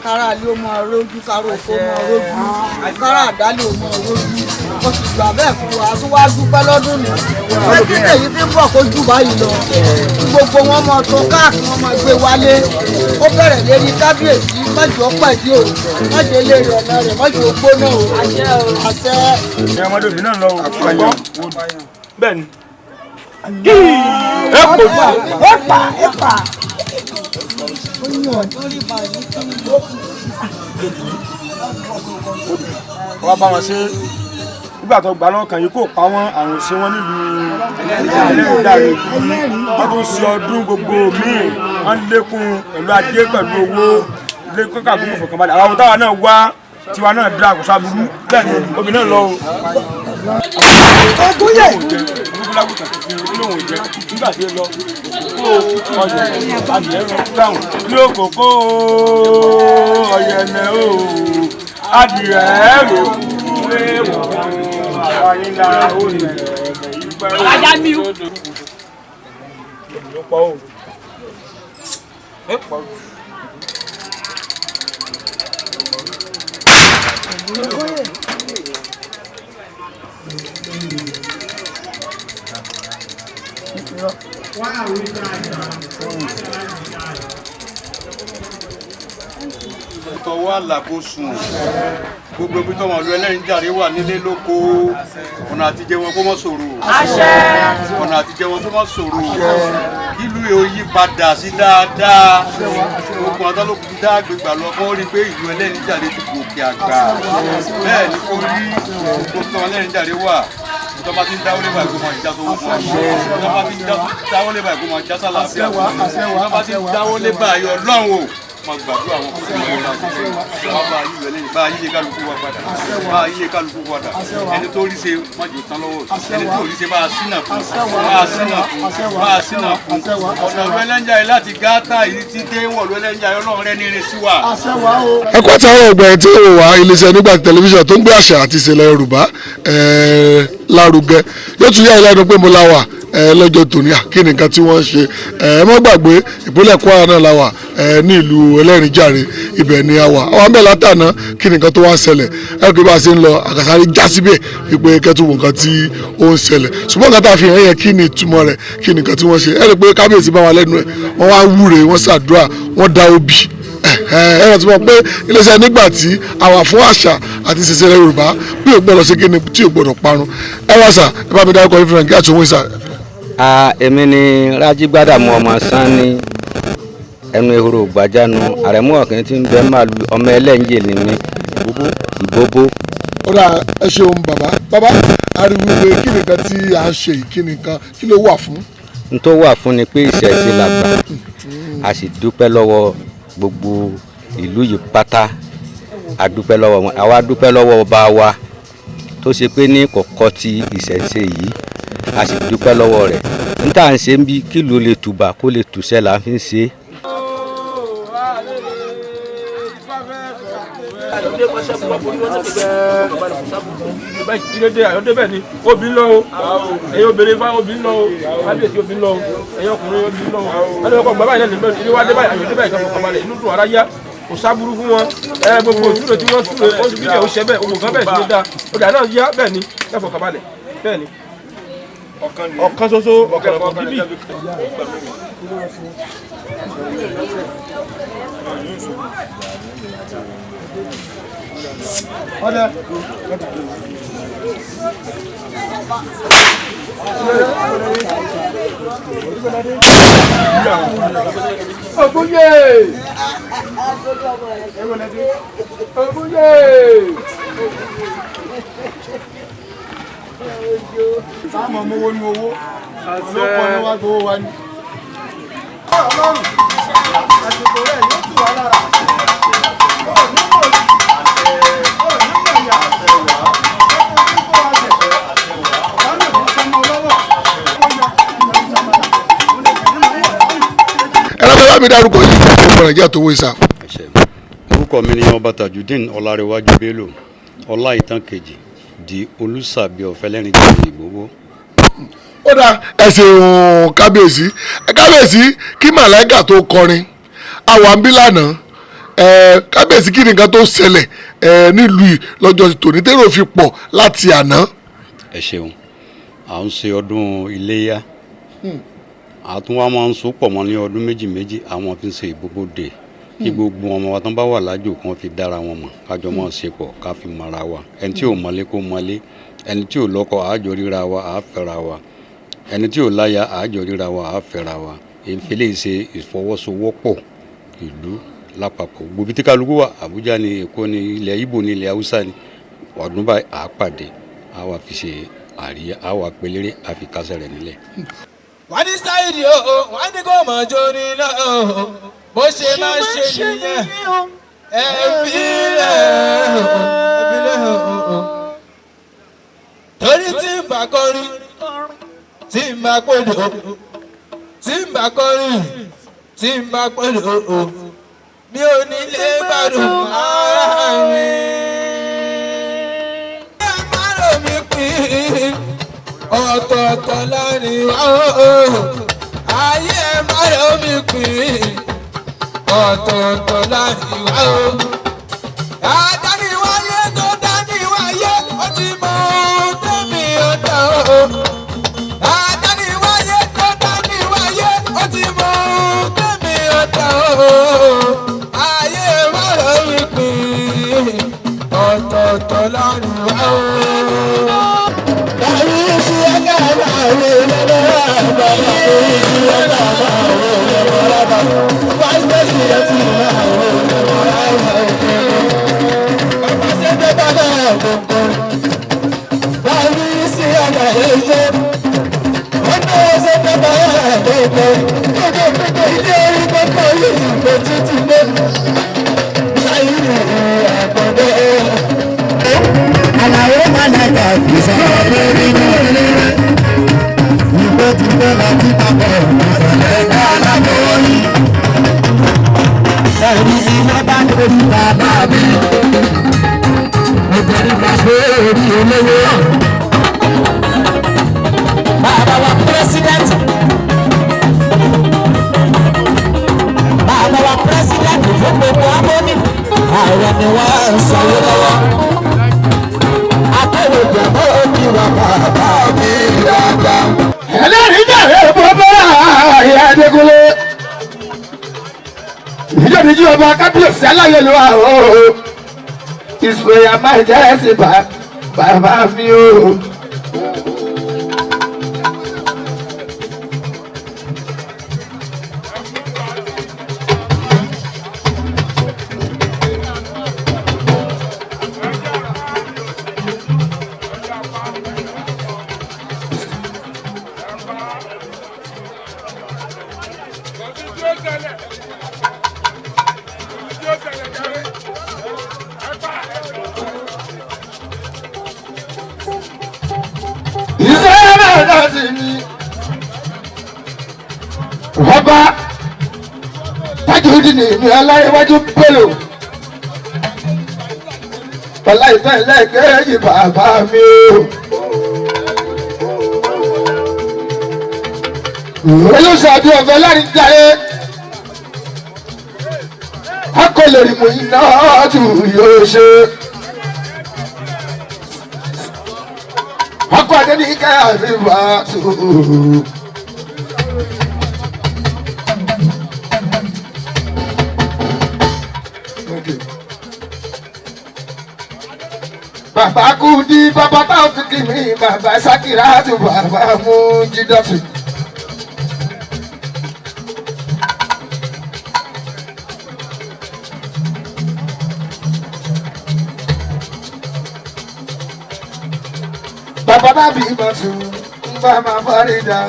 kára lé ó máa rójú kára òkú máa rójú kára àdálé ó máa rójú ó sì gbà bẹ́ẹ̀ fún wa tó wá dúpẹ́ lọ́dún ni pé kí èyí tí ń bọ̀ kó jù báyìí lọ gbogbo wọn máa tó káàkiri wọn máa gbé wálé ó bẹ̀rẹ̀ lérí kábíyèsí mọ́jọ́ pẹ̀lú o mọ́jọ́ lè rẹ̀ ọ̀nà rẹ̀ mọ́jọ́ gbóná o àṣẹ. ẹ ọmọdé òbí náà lọ àpáyọ bẹ́ẹ̀ ni. ẹ pa. wọ́n bá wọn ṣe nígbà tó gbà lọ́kàn yìí kò pa wọ́n àrùn ṣe wọ́n nílùú Ẹlẹ́rìndàrè wọ́n tó ṣe ọdún gbogbo míì wọ́n lékún pẹ̀lú ajé pẹ̀lú owó lékún kàgbọ́n fọkànbalẹ̀ àwọn táwa náà wá tiwa náà dá àkóso aburú bẹ́ẹ̀ ni obìnrin náà lọ o. Ògúnyè. olóhùn jẹ nígbà tí ó lọ kó ọyẹ adìẹ rẹ dáhùn ní òkòkò ọyẹnẹ o adìẹ rẹ lé wọn àyínlá òní ìgbà ajá mi o. ló pọ̀ o. ẹ pọ̀ o. tọwọ́ àlàbò sùn gbogbo ibi tọmọ ìlú Ẹlẹ́rìndàrè wà nílé lóko ọ̀nà àtijẹ́ wọn kó mọ́ ṣòro ọ̀nà àtijẹ́ wọn kó mọ́ ṣòro ìlú yóò yí padà sí dáadáa gbogbo àtàlókù ti dá àgbègbà lọ kó rí pé ìlú Ẹlẹ́rìndàrè ti gòkè àgbà bẹ́ẹ̀ ni kó rí gbogbo tọmọ Ẹlẹ́rìndàrè wà tọ́ba ti ń dáwọ́lé báyìí kó máa já tó wọ́n fún ọ tọ́ba ti ń dáwọ́lé báyìí kó máa já sálàáfíà tọ́ba ti ń dáwọ́lé báyìí Ọlọ́run o máa gbàdúrà àwọn kòkòrò wọn láti ṣe wọn bá yí wẹlé bá yílé kálukú wa padà bá yílé kálukú padà ẹni tó rí ṣe má jò tán lọ́wọ́ ẹni tó rí ṣe bá a sínà fún bá a sínà fún bá a sínà fún ọ̀nà ìlú Ẹlẹ́rìndàrè láti gáátà yìí ti dé wọ̀lú Ẹlẹ́rìndàrè Ọlọ́run rẹ̀ ní ire sí wa. ẹ kọ́ tí àwọn ọgbà ẹ̀ tí ó wà iléeṣẹ́ nígbà tẹlifíṣàn tó ń gbé àṣà àti ìṣẹ̀lẹ̀ Yorùbá lárugẹ yóò tún yá ìlànà pé mo la wà lọ́jọ́ tòní kí ni nǹkan tí wọ́n ń ṣe ẹ má gbàgbé ìpínlẹ̀ Kwara náà la wà ní ìlú Ẹlẹ́rìndàrè ibẹ̀ ni a wà àwọn abẹ́ látàná kí ni nǹkan tó wá ń ṣẹlẹ̀ ẹ kò bá a ṣe ń lọ àkàsáré já síbẹ̀ wípé kẹ́tùbù nǹkan tí ó ń ṣẹlẹ̀ ṣùgbọ́n nǹkan tá a fi hàn yẹn kí ni ìtumọ̀ rẹ̀ kí ni nǹkan tí wọ́n ṣe ẹ rí i pé kábíyèsí bá wa lẹ́nu ẹ̀ wọ́n wá wúre wọ́n ṣàdúrà wọ́n dá obì ẹ̀rọ tí wọ́n pé iléeṣẹ́ nígbà tí àwa fún àṣà àti ìṣẹ̀ṣẹ̀ Yorùbá bí ò gbọ́dọ̀ ṣe kíni tí ò gbọ́dọ̀ parun ẹ wá sà ẹ bá mi dárúkọ yín fún ẹ̀ kí àtúnwó sà. èmi ni Rájí Gbádàmú ọmọ Sanni ẹnu ehoro gbàjánu àrẹ̀mú ọ̀kìn tí ń bẹ máa lu ọmọ ẹlẹ́ǹjẹ̀ ní mi ìbóbó. ó dà ẹ ṣeun bàbá ariwo pé kí nìkan tí a ń ṣe kí nìkan kí ló wà fún. n tó wà fún ni pé ìṣẹ̀ṣe làgbà a sì dúpẹ́ lọ́wọ́ gbogbo ìlú yìí pátá àdúpẹ́ lọ́wọ́ wọn àwa dúpẹ́ lọ́wọ́ ọba wa tó ṣe pé ní kọ̀kọ́ ti ìṣẹ̀ṣe yìí a sì dúpẹ́ lọ́wọ́ rẹ̀ n tà ń ṣe ń bí kí ló lè tùbà kó lè tùṣẹ́ là ń fi ń ṣe é. ìdílé àyọ̀dé bẹ́ẹ̀ ni obìnrin lọ o ẹ̀yin obìnrin fáwọn obìnrin lọ o kábíyèsí obìnrin lọ o ẹ̀yin ọkùnrin obìnrin lọ o ẹ̀yin ọkọ̀ bàbá yìí lẹ́nu ìdílé wa dé báyìí àyọ̀dé báyìí kan fọkànbalẹ̀ inú dùn ara yá kò sábúrú fún wọn gbogbo òṣùrò tí wọ́n súre ó sì bílẹ̀ ó ṣe bẹ́ẹ̀ ògùn kan bẹ́ẹ̀ sí ló dáa ọjà náà yá bẹ́ẹ̀ ni ẹ fọkànbalẹ̀ bẹ́ẹ̀ ni ọ̀kan ṣoṣo ọ̀kẹ́kọ̀ọ́ bíbí. Ògúnyè! Ògúnyè! Sáàmù ọmọ owó ní owó, ọlọ́pọ̀ ní wá gbówó wá ní. Ọlọ́run, àsìkò rẹ̀ yóò tù wá lára. bá mi dárúkọ yìí fún ọmọ nàìjíríà tó wọ ìsà. orúkọ mi ni ọba Tajudeen Ọlárẹ̀wájú Bello Ọláìtàn kejì di Olùsàbí of Ẹlẹ́rìndàrè Ìgbòho. ó dá ẹsẹ̀ kábíyèsí kí màláìkà tó kọrin àwọn àbí lánàá kábíyèsí kí ni nǹkan tó ṣẹlẹ̀ nílùú yìí lọ́jọ́ tòní tẹ́rọ fi pọ̀ láti àná. ẹ ṣeun à ń ṣe ọdún iléyá àtúnwá máa ń so pọ̀ mọ́ ní ọdún méjì àwọn fi ń ṣe ìbúbóde kí gbogbo ọmọ wa tó bá wà lájò kan fi dára wọn mọ̀ kájọ máa ṣe pọ̀ ká fi mọ̀ra wa ẹni tí ò mọ̀lé kó mọ̀lé ẹni tí ò lọ́kọ àájọ ríra wa àá fẹ́ra wa ẹni tí ò láya àájọ ríra wa àá fẹ́ra wa èyí ṣe ìfọwọ́sowọ́pọ̀ ìlú lápapọ̀ gbòbí tí kálukú wà Àbújá ni Èkó ni ilẹ̀ Ìgbò ni ilẹ̀ Haúsá ni ọdún báyìí àá pàdé àá wà fi ṣe àríyá àá wà pélére àá fi kásẹ̀ rẹ̀ nílẹ̀. wọ́n ní Saheed o wọ́n ní kò mọ̀ jóni náà bó ṣe máa ṣe nìyẹn ẹ̀fílẹ̀ torí tí ń bá kọrin tí ń bá pẹ̀lú tí ń bá kọrin tí ń bá pẹ̀lú mi ò ní lè gbádùn ara mi. ẹ má lò mí pín ọ̀tọ̀ọ̀tọ̀ láàrin wa ayé ẹ má lò mí pín ọ̀tọ̀ọ̀tọ̀ láàrin wa àdániwáyé tó dániwáyé ó ti mọ ohun tẹ́mi ọ̀dà àdániwáyé tó dániwáyé ó ti mọ ohun tẹ́mi ọ̀dà ayé má lò mí pín ọ̀tọ̀ọ̀tọ̀ láàrin wa. Bàbá wa president fún gbogbo amóni àwọn ni wọ́n ń sanwó lọ́wọ́ akọ̀wé jẹ̀mọ́ òbí wa bàbá mi dáadáa. ẹlẹ́rìí jàre bọ́bá ayé Adékúnlé ìjọ́bíjú ọba kábíyèsí aláyélúwà o ìsòyà máa jẹ́ ẹ̀sìn bàbá mi o. ọba Tajudeen ní Ọláníwájú Bello ọlá ìtàn ẹlẹ́ẹ̀kejì bàbá mi o olùsọ̀dún ọ̀fẹ́ láàrin jáde akọ̀lẹ̀ ìmọ̀ iná tù yóò ṣe ọkọ̀ Adéníkẹ́ àríwá tù. Bàbá Kúdí, bàbá Táófíkì mi, bàbá Sákìrátù, bàbá Mújídátù. Bàbá Bábí Bàtú, bàbá Fárídà.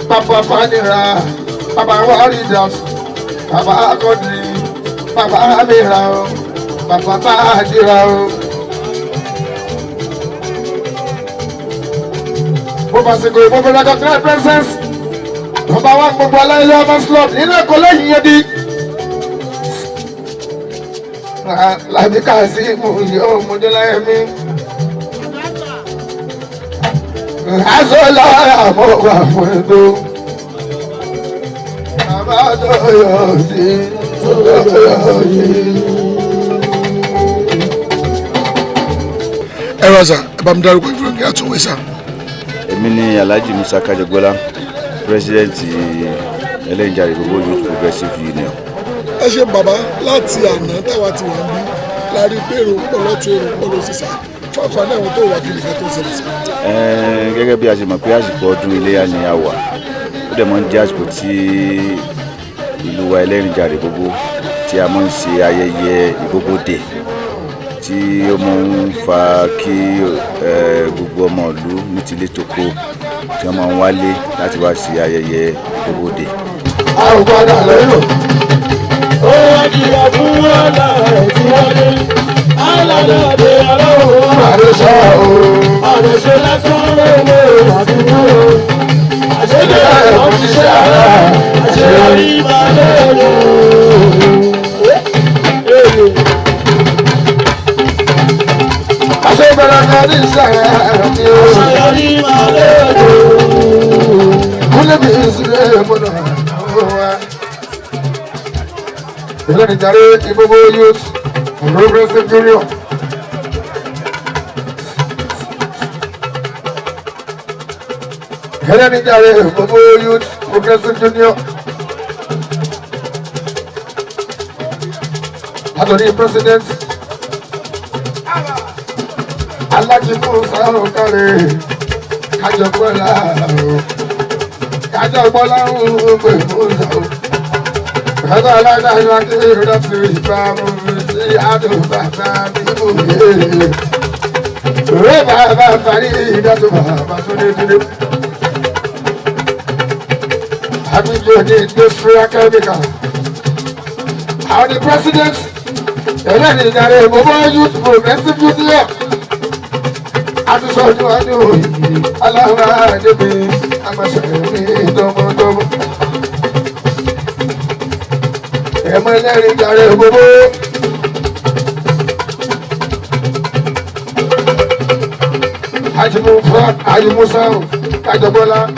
Bàbá Fádìrà. Bàbá Waridat, bàbá Akọ́dì, bàbá Amira o, bàbá Bàdìrà o. Mo bá ṣe kò ìbọn fẹ́rẹ́ kọ́kẹ́rẹ́ presence. Bàbá wa gbogbo aláìlú ọmọ slot nínú ẹ̀kọ́ lẹ́yìn yẹn di. Làbí Kazeem yóò múdé láyé mi. Aṣọ́lá àmọ́ wà fún ètò. Bàbá tó yọ sí tó yọ sí. Ẹ rọ sà, ẹ bá mi dárúkọ ìfúnra kí á tún wé sà. Èmi ni Alhaji Musa Kajagbola, president Ẹlẹ́yinjàre gbogbo Youth Progressive Union. Ẹ ṣe bàbá láti àná táwa ti wà ń bí láàrí pé èrò pọ̀lọ́tún èrò pọ̀lọ́ sísà fáfáná àwọn tó wà kí nìkan tó ṣẹlẹ̀ sí. Gẹ́gẹ́ bí a ṣe mọ̀ pé àsìkò ọdún iléyá ni a wà, ó dẹ̀ máa ń jẹ́ àsìkò tí ìlú wa Ẹlẹ́yinjàre gbogbo tí a máa ń ṣe ayẹyẹ Ìgbógbódè tí ó máa ń fa kí gbogbo ọmọ ìlú ní tilé toko tí wọ́n máa ń wálé láti wá ṣe ayẹyẹ Ìgbógbódè. A ò gbọ́dọ̀ lérò. Ó wá jìyà fún ọ̀la rẹ̀ tí wọ́n dé. Aládàáde ọlọ́run Àròsọ o. àròṣe lásán lóore àdúgbò. Àṣeyẹ ọ̀ṣiṣẹ́ ara àṣeyọrí máa lóore. Àṣebẹ̀rẹ̀ kan ní ìṣẹ̀lẹ̀ mi o. Àṣeyọrí máa lóore. Kúlẹ̀ mi ìṣúlẹ̀ mọ́nà wa. Ẹlẹ́yinjàre Ìgbógbó Youth Progressive Union. Ẹlẹ́yinjàre Ìgbógbó Youth Progressive Union. Látọ̀rí president Alhaji Musa Okare Kajagbola Kajagbola ń pè Musa o. Ẹ̀ka alága ìlú àti ìrọ̀lẹ́sì ìbámu sí àdùn bàbá nínú ìyè. Òwe bàbá parí ìdájọ́ bàbá tó dé dúdú. Àbíjọ ní industrial chemical. Àwọn ni president Ẹlẹ́yinjàre Ìgbógbó Youth Progressive Union. Àtúnṣọ́jú ọdún òyìnbí aláwọ̀ àdébí agbáṣẹ́ ní tọmọtọmọ. Ẹ̀mọ́ Ẹlẹ́yinjàre Ìgbógbó. Haji Musa Kajagbola